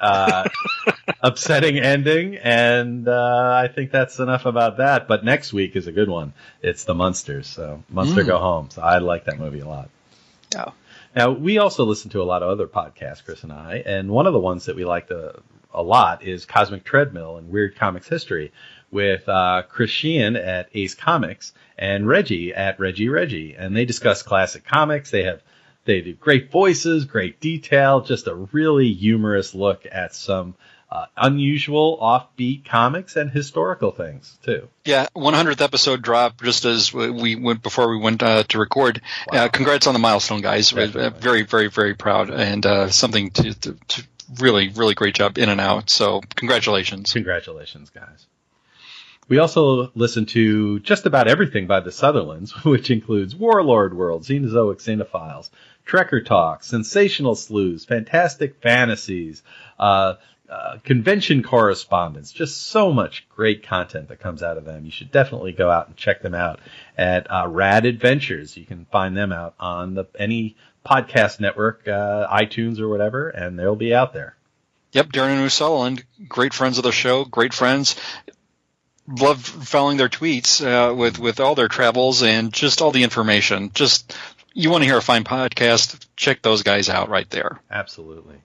upsetting ending, and I think that's enough about that. But next week is a good one. It's the Munsters, so Munster Go Home. So I like that movie a lot. Yeah. Now we also listen to a lot of other podcasts, Chris and I, and one of the ones that we like a lot is Cosmic Treadmill and Weird Comics History with Chris Sheehan at Ace Comics and Reggie at Reggie, and they discuss classic comics. They do great voices, great detail, just a really humorous look at some unusual, offbeat comics and historical things too. Yeah, 100th episode dropped just as we went before we went to record. Wow. Congrats on the milestone, guys! Very, very, very proud, and something to really, really great job in and out. So congratulations. Congratulations, guys. We also listen to just about everything by the Sutherlands, which includes Warlord World, Xenozoic Xenophiles, Trekker Talk, Sensational Slews, Fantastic Fantasies, convention correspondence, just so much great content that comes out of them. You should definitely go out and check them out at Rad Adventures. You can find them out on any podcast network, iTunes or whatever, and they'll be out there. Yep, Darren and O'Sullivan, great friends of the show, great friends. Love following their tweets with all their travels and just all the information. Just, you want to hear a fine podcast, check those guys out right there. Absolutely.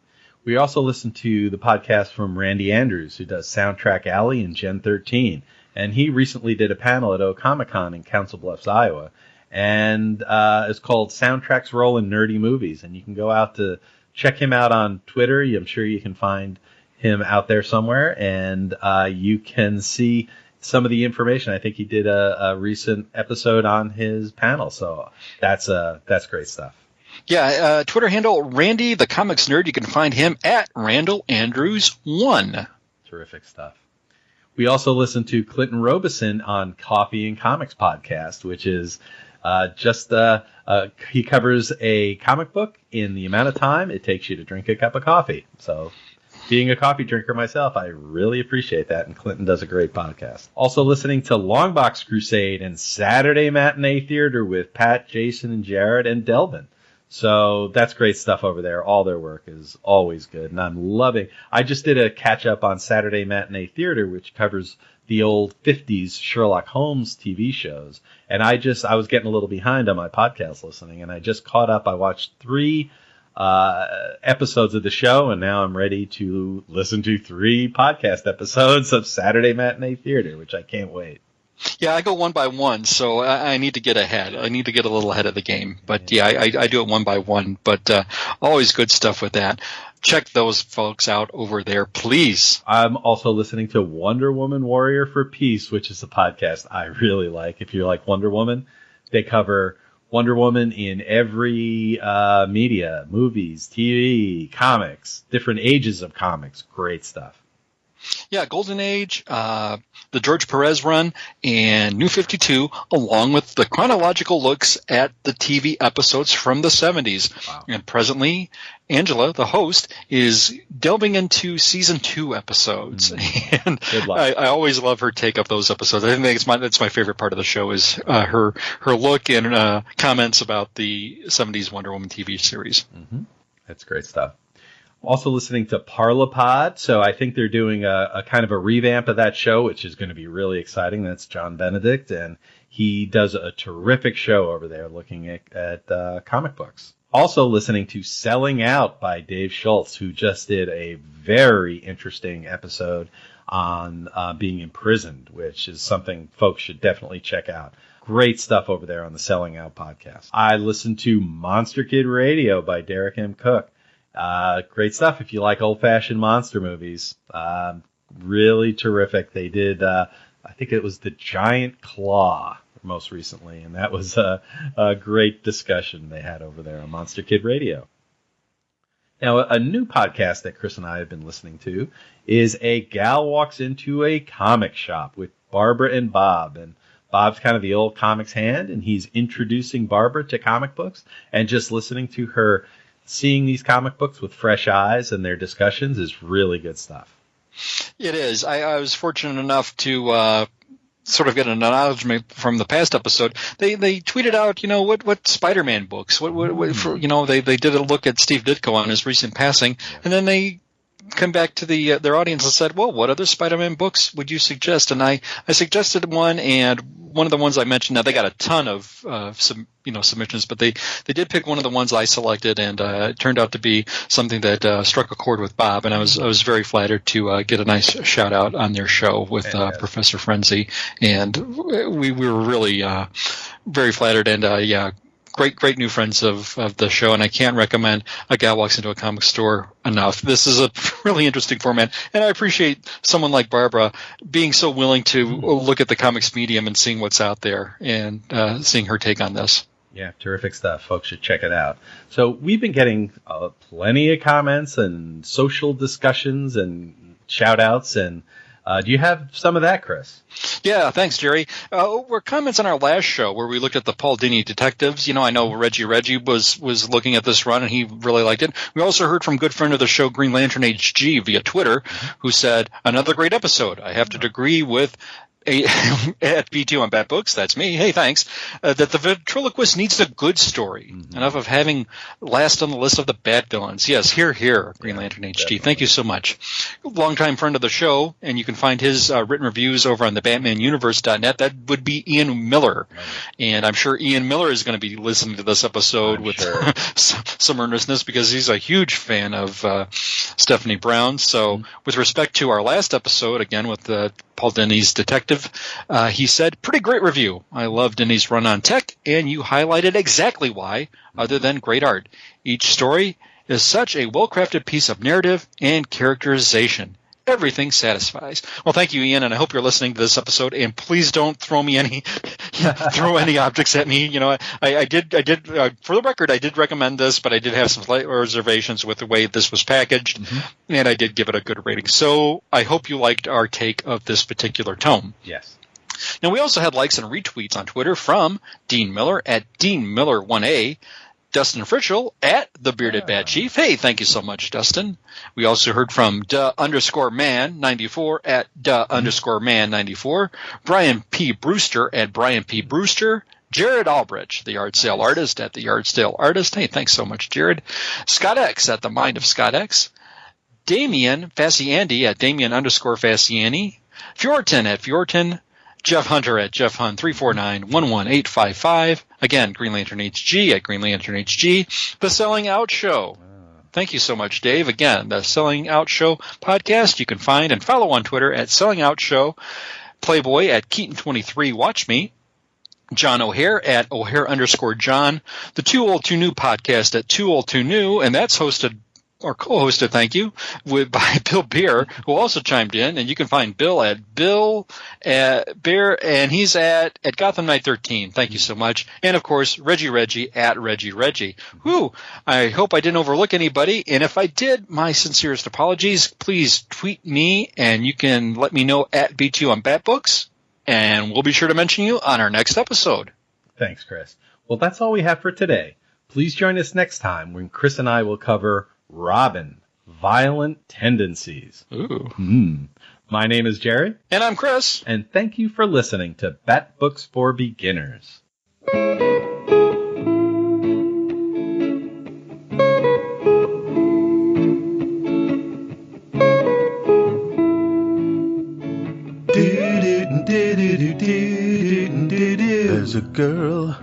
We also listen to the podcast from Randy Andrews, who does Soundtrack Alley and Gen 13. And he recently did a panel at O-Comic-Con in Council Bluffs, Iowa. And it's called Soundtracks Roll in Nerdy Movies. And you can go out to check him out on Twitter. I'm sure you can find him out there somewhere. And you can see some of the information. I think he did a recent episode on his panel. So that's great stuff. Yeah, Twitter handle Randy the Comics Nerd. You can find him at Randall Andrews 1. Terrific stuff. We also listen to Clinton Robeson on Coffee and Comics podcast, which is he covers a comic book in the amount of time it takes you to drink a cup of coffee. So being a coffee drinker myself, I really appreciate that, and Clinton does a great podcast. Also listening to Longbox Crusade and Saturday Matinee Theater with Pat, Jason, and Jared, and Delvin. So that's great stuff over there. All their work is always good, and I'm loving. I just did a catch-up on Saturday Matinee Theater, which covers the old 50s Sherlock Holmes TV shows, and I was getting a little behind on my podcast listening, and I just caught up. I watched 3 episodes of the show, and now I'm ready to listen to 3 podcast episodes of Saturday Matinee Theater, which I can't wait. Yeah, I go one by one, so I need to get ahead. I need to get a little ahead of the game. But yeah, I do it one by one. But always good stuff with that. Check those folks out over there, please. I'm also listening to Wonder Woman Warrior for Peace, which is a podcast I really like. If you like Wonder Woman, they cover Wonder Woman in every media, movies, TV, comics, different ages of comics. Great stuff. Yeah, Golden Age, the George Perez run, and New 52, along with the chronological looks at the TV episodes from the 70s. Wow. And presently, Angela, the host, is delving into season 2 episodes. And I always love her take up those episodes. I think that's my favorite part of the show is her look and comments about the 70s Wonder Woman TV series. Mm-hmm. That's great stuff. Also listening to Parlapod, so I think they're doing a kind of a revamp of that show, which is going to be really exciting. That's John Benedict, and he does a terrific show over there looking at comic books. Also listening to Selling Out by Dave Schultz, who just did a very interesting episode on being imprisoned, which is something folks should definitely check out. Great stuff over there on the Selling Out podcast. I listened to Monster Kid Radio by Derek M. Cook. Great stuff if you like old-fashioned monster movies. Really terrific. They did, I think it was The Giant Claw most recently, and that was a great discussion they had over there on Monster Kid Radio. Now, a new podcast that Chris and I have been listening to is A Gal Walks Into a Comic Shop with Barbara and Bob. And Bob's kind of the old comics hand, and he's introducing Barbara to comic books. And just listening to her seeing these comic books with fresh eyes and their discussions is really good stuff. It is. I was fortunate enough to sort of get an acknowledgement from the past episode. They tweeted out, what Spider-Man books, they did a look at Steve Ditko on his recent passing, and then they come back to their audience and said, well, what other Spider-Man books would you suggest? And I suggested one, and one of the ones I mentioned, now they got a ton of submissions, but they did pick one of the ones I selected, and it turned out to be something that struck a chord with Bob, and I was very flattered to get a nice shout out on their show with Professor Frenzy, and we were really very flattered, and Great new friends of the show, and I can't recommend A Gal Walks Into a Comic Store enough. This is a really interesting format, and I appreciate someone like Barbara being so willing to look at the comics medium and seeing what's out there, and seeing her take on this. Yeah, terrific stuff. Folks should check it out. So we've been getting plenty of comments and social discussions and shout-outs, and do you have some of that, Chris? Yeah, thanks, Jerry. Were comments on our last show where we looked at the Paul Dini detectives. I know Reggie was looking at this run, and he really liked it. We also heard from good friend of the show, Green Lantern HG, via Twitter, who said, another great episode. I have to agree with at B2 on Bat Books, that's me, hey, thanks, that the ventriloquist needs a good story. Enough of having last on the list of the bad villains. Yes, here, Green Lantern HG. Definitely. Thank you so much. Longtime friend of the show, and you can find his written reviews over on the BatmanUniverse.net. That would be Ian Miller. And I'm sure Ian Miller is going to be listening to this episode with some earnestness, because he's a huge fan of Stephanie Brown. So with respect to our last episode, again with Paul Dini's detective, he said, pretty great review. I love Dini's run on tech, and you highlighted exactly why, other than great art. Each story is such a well-crafted piece of narrative and characterization. Everything satisfies. Well, thank you, Ian, and I hope you're listening to this episode. And please don't throw me any objects at me. I did. For the record, I did recommend this, but I did have some slight reservations with the way this was packaged, and I did give it a good rating. So I hope you liked our take of this particular tome. Yes. Now, we also had likes and retweets on Twitter from Dean Miller at DeanMiller1A. Dustin Fritchell at The Bearded Bat Chief. Hey, thank you so much, Dustin. We also heard from _man94 at _man94. Brian P. Brewster at Brian P. Brewster. Jared Albridge, the Yard Sale Artist at the Yard Sale Artist. Hey, thanks so much, Jared. Scott X at The Mind of Scott X. Damian Faciandi at Damian _Faciani. Fjorton at Fjorton. Jeff Hunter at Jeff Hunt 349-11855. Again, Green Lantern HG at Green Lantern HG. The Selling Out Show. Thank you so much, Dave. Again, the Selling Out Show podcast you can find and follow on Twitter at Selling Out Show. Playboy at Keaton23 Watch Me. John O'Hare at O'Hare _John. The Too Old Too New podcast at Too Old Too New, and that's hosted or co-hosted, thank you, by Bill Beer, who also chimed in, and you can find Bill at Bill Beer, and he's at Gotham Knight 13. Thank you so much. And of course, Reggie at Reggie. Whew, I hope I didn't overlook anybody, and if I did, my sincerest apologies. Please tweet me, and you can let me know at B2 on Batbooks, and we'll be sure to mention you on our next episode. Thanks, Chris. Well, that's all we have for today. Please join us next time when Chris and I will cover Robin, Violent Tendencies. Ooh. My name is Jerry. And I'm Chris. And thank you for listening to Bat Books for Beginners. There's a girl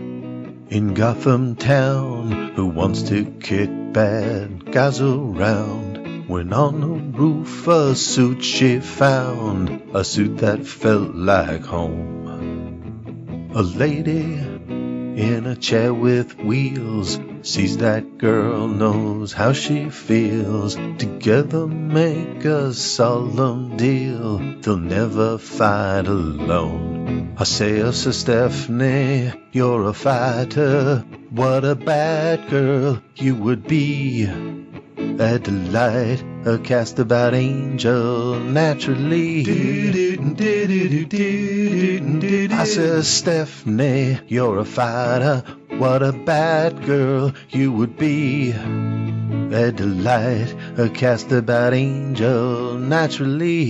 in Gotham town who wants to kick bad guys around. When on the roof a suit she found, a suit that felt like home. A lady in a chair with wheels sees that girl, knows how she feels. Together make a solemn deal, they'll never fight alone. I say, oh, Sir Stephanie, you're a fighter. What a bad girl you would be. A delight, a cast about angel naturally. I said, Stephanie, you're a fighter. What a bad girl you would be. A delight, a cast about angel naturally.